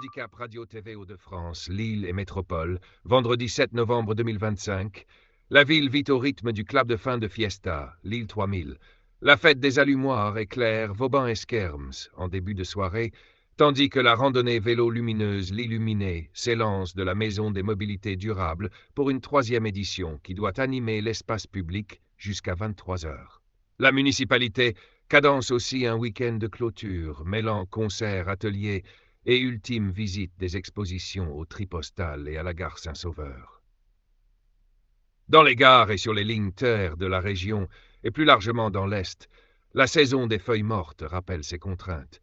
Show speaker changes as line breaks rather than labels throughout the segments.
Handicap Radio-TV Hauts-de-France, Lille et Métropole, vendredi 7 novembre 2025. La ville vit au rythme du clap de fin de Fiesta, Lille 3000. La fête des allumoirs éclaire Vauban-Esquermes en début de soirée, tandis que la randonnée vélo lumineuse L'Illuminé s'élance de la Maison des Mobilités Durables pour une 3e édition qui doit animer l'espace public jusqu'à 23 heures. La municipalité cadence aussi un week-end de clôture, mêlant concerts, ateliers et ultime visite des expositions au Tripostal et à la gare Saint-Sauveur. Dans les gares et sur les lignes TER de la région, et plus largement dans l'Est, la saison des feuilles mortes rappelle ses contraintes.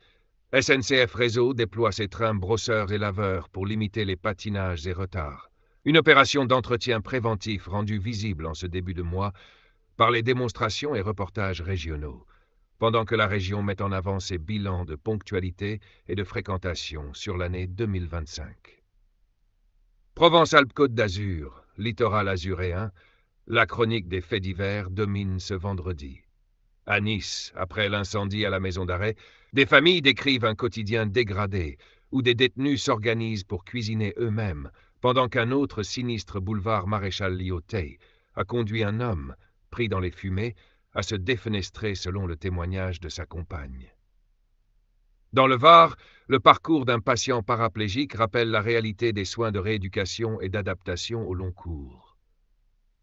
SNCF Réseau déploie ses trains brosseurs et laveurs pour limiter les patinages et retards. Une opération d'entretien préventif rendue visible en ce début de mois par les démonstrations et reportages régionaux, pendant que la région met en avant ses bilans de ponctualité et de fréquentation sur l'année 2025. Provence-Alpes-Côte d'Azur, littoral azuréen, la chronique des faits divers domine ce vendredi. À Nice, après l'incendie à la maison d'arrêt, des familles décrivent un quotidien dégradé, où des détenus s'organisent pour cuisiner eux-mêmes, pendant qu'un autre sinistre boulevard Maréchal Lyautey a conduit un homme, pris dans les fumées, à se défenestrer selon le témoignage de sa compagne. Dans le Var, le parcours d'un patient paraplégique rappelle la réalité des soins de rééducation et d'adaptation au long cours.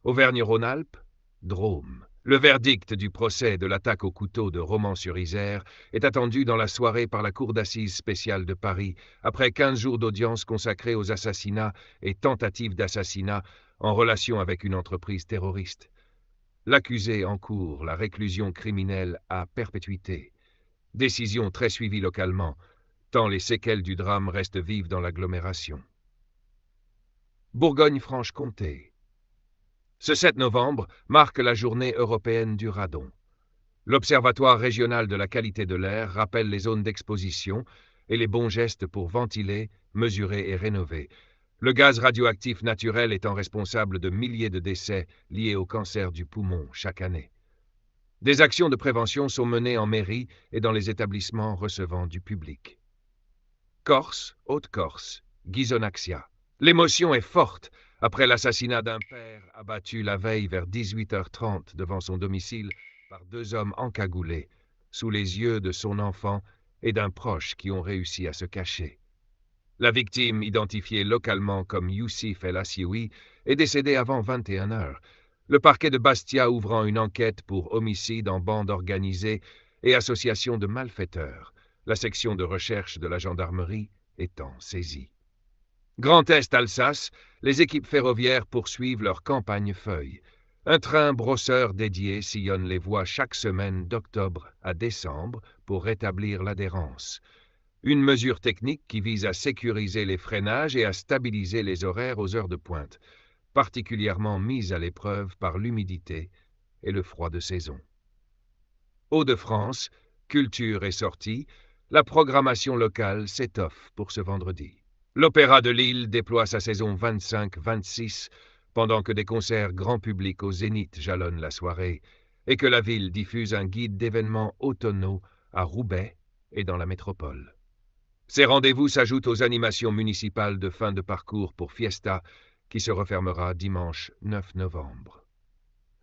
Auvergne-Rhône-Alpes, Drôme. Le verdict du procès de l'attaque au couteau de Romans-sur-Isère est attendu dans la soirée par la Cour d'assises spéciale de Paris, après 15 jours d'audience consacrés aux assassinats et tentatives d'assassinat en relation avec une entreprise terroriste. L'accusé encourt la réclusion criminelle à perpétuité. Décision très suivie localement, tant les séquelles du drame restent vives dans l'agglomération. Bourgogne-Franche-Comté. Ce 7 novembre marque la journée européenne du radon. L'Observatoire régional de la qualité de l'air rappelle les zones d'exposition et les bons gestes pour ventiler, mesurer et rénover. Le gaz radioactif naturel étant responsable de milliers de décès liés au cancer du poumon chaque année. Des actions de prévention sont menées en mairie et dans les établissements recevant du public. Corse, Haute-Corse, Ghisonaxia. L'émotion est forte après l'assassinat d'un père abattu la veille vers 18h30 devant son domicile par 2 hommes encagoulés, sous les yeux de son enfant et d'un proche qui ont réussi à se cacher. La victime, identifiée localement comme Youssif El Assioui, est décédée avant 21 heures. Le parquet de Bastia ouvrant une enquête pour homicide en bande organisée et association de malfaiteurs, la section de recherche de la gendarmerie étant saisie. Grand Est Alsace, les équipes ferroviaires poursuivent leur campagne feuille. Un train brosseur dédié sillonne les voies chaque semaine d'octobre à décembre pour rétablir l'adhérence. Une mesure technique qui vise à sécuriser les freinages et à stabiliser les horaires aux heures de pointe, particulièrement mises à l'épreuve par l'humidité et le froid de saison. Hauts-de-France, culture et sortie, la programmation locale s'étoffe pour ce vendredi. L'Opéra de Lille déploie sa saison 25-26, pendant que des concerts grand public au Zénith jalonnent la soirée, et que la ville diffuse un guide d'événements automnaux à Roubaix et dans la métropole. Ces rendez-vous s'ajoutent aux animations municipales de fin de parcours pour Fiesta, qui se refermera dimanche 9 novembre.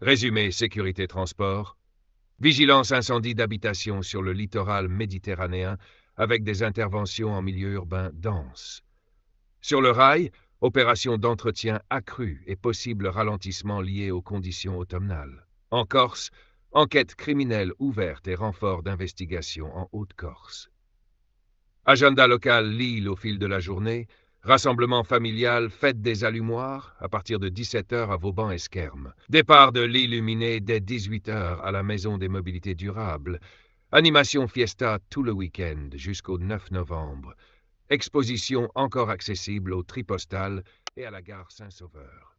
Résumé sécurité transport. Vigilance incendie d'habitation sur le littoral méditerranéen avec des interventions en milieu urbain dense. Sur le rail, opération d'entretien accrue et possible ralentissement lié aux conditions automnales. En Corse, enquête criminelle ouverte et renfort d'investigation en Haute-Corse. Agenda local Lille au fil de la journée, rassemblement familial, fête des allumoirs à partir de 17h à Vauban-Esquermes. Départ de l'Illuminé dès 18h à la Maison des Mobilités Durables. Animation Fiesta tout le week-end jusqu'au 9 novembre. Exposition encore accessible au Tripostal et à la gare Saint-Sauveur.